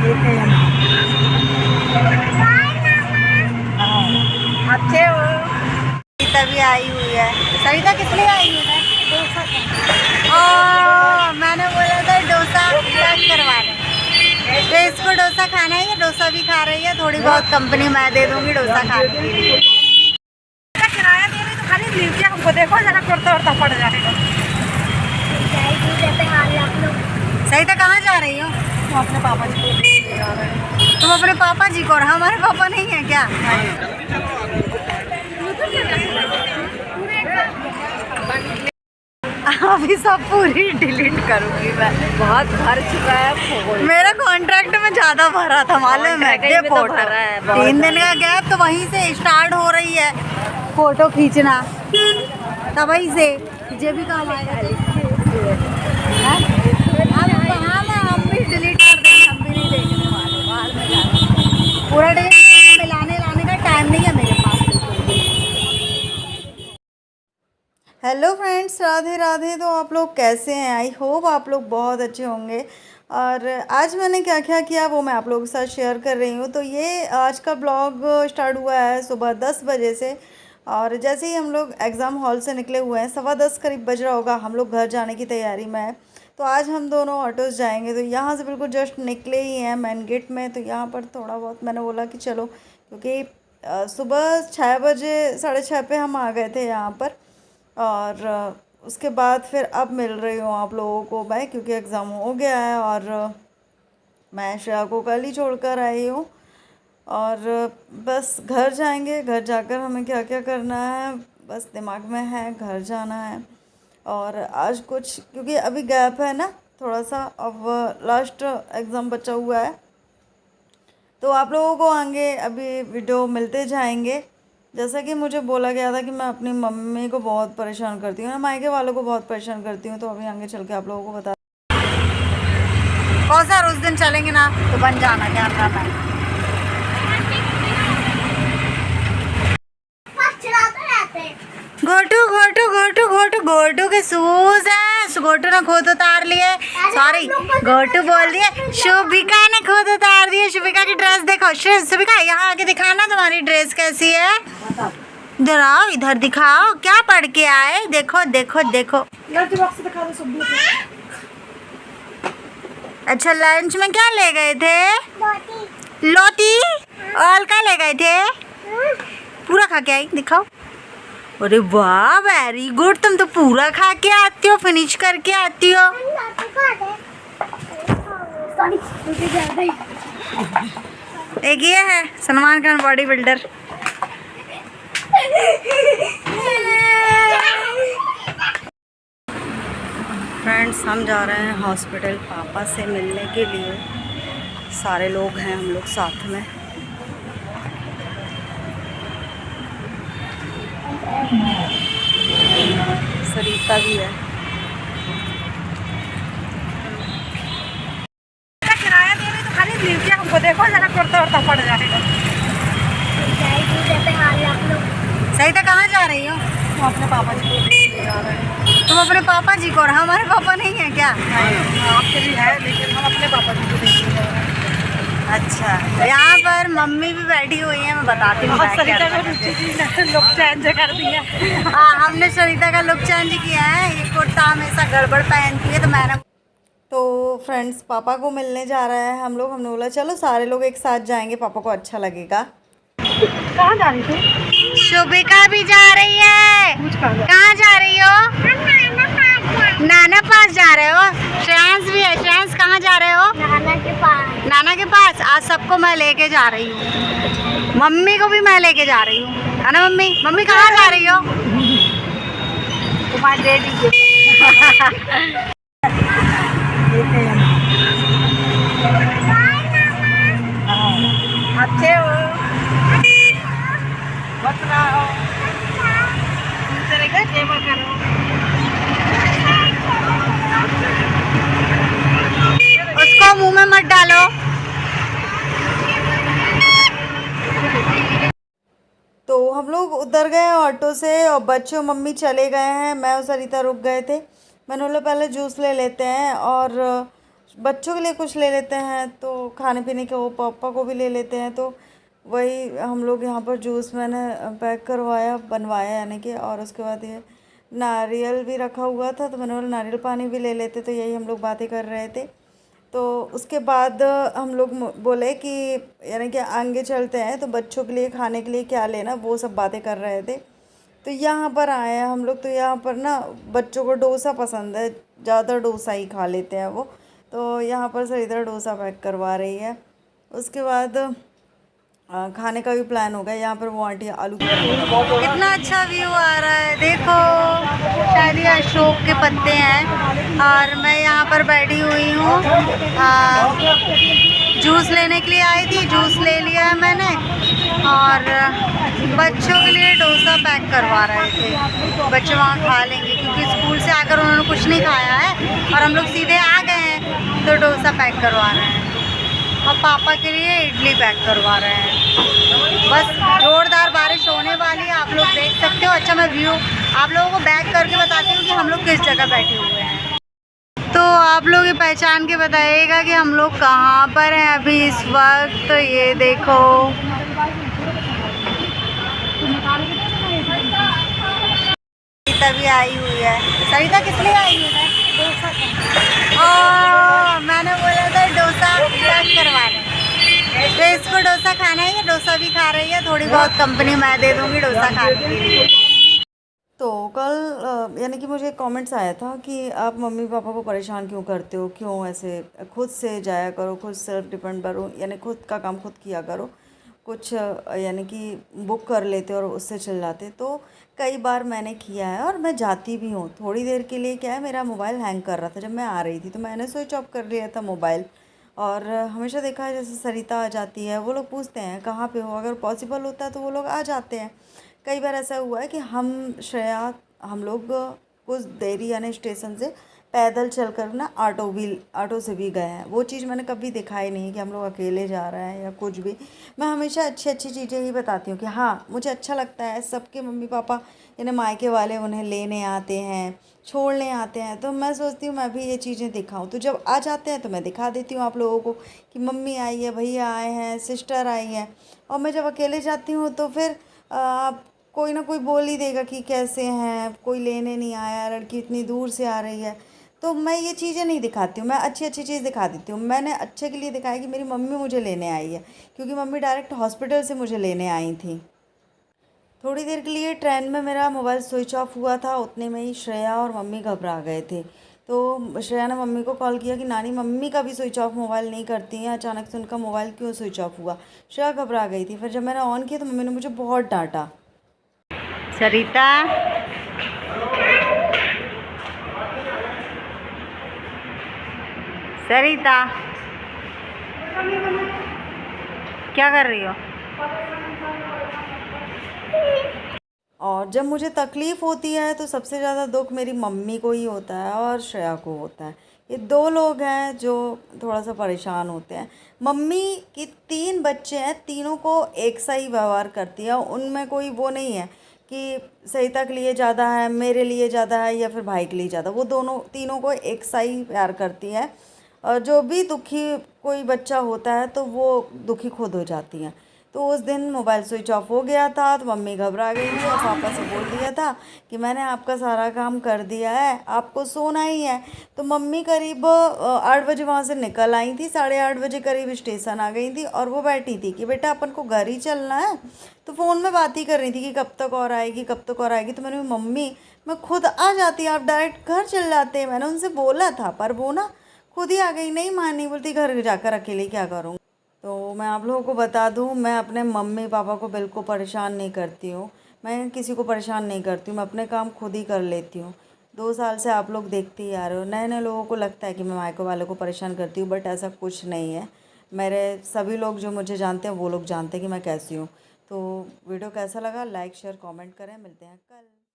अच्छे हो। सरिता भी आई हुई है। सरिता किस लिए आई हुई है? मैंने बोला था डोसा पैक करवा लें, तो इसको डोसा खाना है। ये डोसा भी खा रही है। थोड़ी बहुत कंपनी मैं दे दूंगी डोसा खाने के लिए। किराया दे रही तो खाली लीजिए, हमको देखो जरा कुर्ता उर्ता पड़ जाएगा। सरिता कहाँ जा रही हो? हम अपने पापा जी को जा रहे हैं। तुम अपने पापा जी को, और हमारे पापा नहीं है क्या? अभी सब पूरी डिलीट करूंगी मैं। बहुत भर चुका है। मेरा कॉन्ट्रैक्ट में ज्यादा भरा था मालूम है। तो भरा है, 3 दिन का गैप, तो वहीं से स्टार्ट हो रही है फोटो खींचना, तभी से मुझे भी काम आएगा। हम भी डिलीट कर देंगे, हम भी नहीं देखने वाले। बाहर में जाना पूरा डे मिलाने लाने का टाइम नहीं है मेरे पास। Hello friends, Radhe Radhe. तो आप लोग कैसे हैं? आई होप आप लोग बहुत अच्छे होंगे। और आज मैंने क्या क्या किया वो मैं आप लोगों के साथ शेयर कर रही हूँ। तो ये आज का ब्लॉग स्टार्ट हुआ है सुबह 10 बजे से। और जैसे ही हम लोग एग्ज़ाम हॉल से निकले हुए हैं, 10:15 करीब बज रहा होगा, हम लोग घर जाने की तैयारी में है। तो आज हम दोनों ऑटोज़ जाएंगे। तो यहाँ से बिल्कुल जस्ट निकले ही हैं मेन गेट में। तो यहाँ पर थोड़ा बहुत मैंने बोला कि चलो, क्योंकि सुबह 6 बजे 6:30 पे हम आ गए थे यहाँ पर। और उसके बाद फिर अब मिल रही हूँ आप लोगों को मैं, क्योंकि एग्ज़ाम हो गया है और मैं श्रेया को कल ही छोड़ कर आई हूँ। और बस घर जाएंगे। घर जाकर हमें क्या क्या करना है बस दिमाग में है, घर जाना है। और आज कुछ, क्योंकि अभी गैप है ना थोड़ा सा, अब लास्ट एग्ज़ाम बचा हुआ है। तो आप लोगों को आगे अभी वीडियो मिलते जाएंगे। जैसा कि मुझे बोला गया था कि मैं अपनी मम्मी को बहुत परेशान करती हूँ, मायके वालों को बहुत परेशान करती हूँ। तो अभी आगे चल के आप लोगों को बता कौन सा उस दिन चलेंगे ना, तो बन जाना कैमरा मैन। घोटू घोटू घोटू घोटू घोटू के शूज है। घोटू ने खुद उतार लिए, सॉरी घोटू बोल दिए। शुभिका ने खुद उतार दिए। शुभिका की ड्रेस देखो। शुभिका यहाँ आके दिखाना तुम्हारी ड्रेस कैसी है। इधर आओ, इधर दिखाओ क्या पढ़ के आए। देखो देखो देखो। अच्छा, लंच में क्या ले गए थे? लोटी। और क्या ले गए थे? पूरा खा के आई, दिखाओ। अरे वाह, वेरी गुड। तुम तो पूरा खा के आती हो, फिनिश करके आती हो। एक ये है Salman Khan body builder. Friends, हम जा रहे हैं हॉस्पिटल पापा से मिलने के लिए। सारे लोग हैं हम लोग साथ में। सरिता भी है। किराया दे रही तो खाली लीजिए, हमको देखो जरा कुर्ता उर्ता पड़ जाएगा। सरिता कहाँ जा रही हो? हम अपने पापा जी को जा रहे हैं। तुम अपने पापा जी को, और हमारे पापा नहीं है क्या? आपके भी है, लेकिन हम अपने पापा जी को देखने जा रहे हैं। अच्छा, यहाँ पर मम्मी भी बैठी हुई है, मैं बताती हूँ। सरिता का लुक चेंज कर दिया। हाँ, हमने सरिता का लुक चेंज किया है। ये कुर्ता हमेशा गड़बड़ पहनती है, तो मैंने फ्रेंड्स पापा को मिलने जा रहे हैं हम लोग। हमने बोला चलो सारे लोग एक साथ जाएंगे, पापा को अच्छा लगेगा। कहाँ जा रही थी? शुभिका भी जा रही है। कहाँ जा रही हो? नाना पास जा रहे हो? श्रेयांश भी है। श्रेयांश कहाँ जा रहे हो? नाना के पास। नाना के पास। आज सबको मैं लेके जा रही हूँ। मम्मी को भी मैं लेके जा रही हूँ, है ना मम्मी? मम्मी कहाँ जा रही हो? तुम्हारे डैडी अच्छे हो। सेवा करो। उसको मुंह में मत डालो। तो हम लोग उतर गए ऑटो से और बच्चों मम्मी चले गए हैं। मैं और सरिता रुक गए थे। मैंने बोला पहले जूस ले लेते हैं। और बच्चों के लिए कुछ ले लेते हैं, तो खाने पीने के वो पापा को भी ले लेते हैं। तो वही हम लोग यहाँ पर जूस मैंने पैक करवाया, बनवाया यानी कि। और उसके बाद ये नारियल भी रखा हुआ था, तो मैंने बोला नारियल पानी भी ले लेते। तो यही हम लोग बातें कर रहे थे। तो उसके बाद हम लोग बोले कि यानी कि आगे चलते हैं, तो बच्चों के लिए खाने के लिए क्या लेना वो सब बातें कर रहे थे। तो यहाँ पर आए हैं हम लोग। तो यहाँ पर ना बच्चों को डोसा पसंद है, ज़्यादा डोसा ही खा लेते हैं वो। तो यहाँ पर सरिता डोसा पैक करवा रही है। उसके बाद खाने का भी प्लान हो गया। यहाँ पर वो आंटी आलू की कितना अच्छा व्यू आ रहा है, देखो शायद ये अशोक के पत्ते हैं। और मैं यहाँ पर बैठी हुई हूँ, जूस लेने के लिए आई थी, जूस ले लिया है मैंने। और बच्चों के लिए डोसा पैक करवा रहे थे, बच्चे वहाँ खा लेंगे क्योंकि स्कूल से आकर उन्होंने कुछ नहीं खाया है और हम लोग सीधे आ गए हैं। तो डोसा पैक करवा रहे हैं और पापा के लिए इडली पैक करवा रहे हैं। बस जोरदार बारिश होने वाली है, आप लोग देख सकते हो। अच्छा मैं व्यू आप लोगों को बैक करके बताती हूँ कि हम लोग किस जगह बैठे हुए हैं। तो आप लोग ये पहचान के बताइएगा कि हम लोग कहाँ पर हैं अभी इस वक्त। तो ये देखो सरिता भी आई हुई है। सरिता किस लिए आई हुई है? मैंने बोला था डोसा पैक करवाने, तो इसको डोसा खाना है, ये डोसा भी खा रही है। थोड़ी बहुत कंपनी मैं दे दूँगी डोसा खाने के लिए। तो कल यानी कि मुझे कमेंट्स आया था कि आप मम्मी पापा को परेशान क्यों करते हो, क्यों ऐसे खुद से जाया करो, खुद सेल्फ डिपेंड करो, यानी खुद का काम खुद किया करो। कुछ यानी कि बुक कर लेते और उससे चल जाते। तो कई बार मैंने किया है और मैं जाती भी हूँ। थोड़ी देर के लिए क्या है, मेरा मोबाइल हैंग कर रहा था जब मैं आ रही थी, तो मैंने स्विच ऑफ कर लिया था मोबाइल। और हमेशा देखा है जैसे सरिता आ जाती है, वो लोग पूछते हैं कहाँ पे हो, अगर पॉसिबल होता है तो वो लोग आ जाते हैं। कई बार ऐसा हुआ है कि हम लोग कुछ देरी यानी स्टेशन से पैदल चलकर ना ऑटो से भी गए हैं। वो चीज़ मैंने कभी दिखाई नहीं कि हम लोग अकेले जा रहे हैं या कुछ भी। मैं हमेशा अच्छी अच्छी चीज़ें ही बताती हूँ कि हाँ मुझे अच्छा लगता है। सबके मम्मी पापा यानी मायके वाले उन्हें लेने आते हैं, छोड़ने आते हैं, तो मैं सोचती हूँ मैं भी ये चीज़ें दिखाऊँ। तो जब आ जाते हैं तो मैं दिखा देती हूँ आप लोगों को कि मम्मी आई है, भैया आए हैं, सिस्टर आई हैं। और मैं जब अकेले जाती हूँ तो फिर आप कोई ना कोई बोल ही देगा कि कैसे हैं, कोई लेने नहीं आया, लड़की इतनी दूर से आ रही है। तो मैं ये चीज़ें नहीं दिखाती हूँ, मैं अच्छी अच्छी चीज़ दिखा देती हूँ। मैंने अच्छे के लिए दिखाया कि मेरी मम्मी मुझे लेने आई है, क्योंकि मम्मी डायरेक्ट हॉस्पिटल से मुझे लेने आई थी। थोड़ी देर के लिए ट्रेन में मेरा मोबाइल स्विच ऑफ हुआ था, उतने में ही श्रेया और मम्मी घबरा गए थे। तो श्रेया ने मम्मी को कॉल किया कि नानी मम्मी का भी स्विच ऑफ मोबाइल नहीं करती हैं, अचानक से उनका मोबाइल क्यों स्विच ऑफ हुआ। श्रेया घबरा गई थी। फिर जब मैंने ऑन किया तो मम्मी ने मुझे बहुत डांटा। सरिता सरिता क्या कर रही हो? और जब मुझे तकलीफ़ होती है तो सबसे ज़्यादा दुख मेरी मम्मी को ही होता है और श्रेया को होता है। ये दो लोग हैं जो थोड़ा सा परेशान होते हैं। मम्मी की 3 बच्चे हैं, तीनों को एक सा ही व्यवहार करती है। उनमें कोई वो नहीं है कि सरिता के लिए ज़्यादा है, मेरे लिए ज़्यादा है या फिर भाई के लिए ज़्यादा। वो तीनों को एक सा ही प्यार करती है। और जो भी दुखी कोई बच्चा होता है तो वो दुखी खुद हो जाती हैं। तो उस दिन मोबाइल स्विच ऑफ हो गया था तो मम्मी घबरा गई थी और पापा से बोल दिया था कि मैंने आपका सारा काम कर दिया है, आपको सोना ही है। तो मम्मी करीब 8 बजे वहाँ से निकल आई थी, 8:30 बजे करीब स्टेशन आ गई थी। और वो बैठी थी कि बेटा अपन को घर ही चलना है। तो फ़ोन में बात ही कर रही थी कि कब तक और आएगी, कब तक और आएगी। तो मैंने मम्मी मैं खुद आ जाती, आप डायरेक्ट घर चल जाते। मैंने उनसे बोला था पर वो ना खुद ही आ गई, नहीं मानी, बोलती घर जाकर अकेले क्या करूँ। तो मैं आप लोगों को बता दूं, मैं अपने मम्मी पापा को बिल्कुल परेशान नहीं करती हूँ। मैं किसी को परेशान नहीं करती हूँ, मैं अपने काम खुद ही कर लेती हूँ। 2 साल से आप लोग देखते ही आ रहे हो। नए नए लोगों को लगता है कि मैं मायके वालों को परेशान करती हूँ, बट ऐसा कुछ नहीं है। मेरे सभी लोग जो मुझे जानते हैं वो लोग जानते हैं कि मैं कैसी हूँ। तो वीडियो कैसा लगा, लाइक शेयर कमेंट करें। मिलते हैं कल।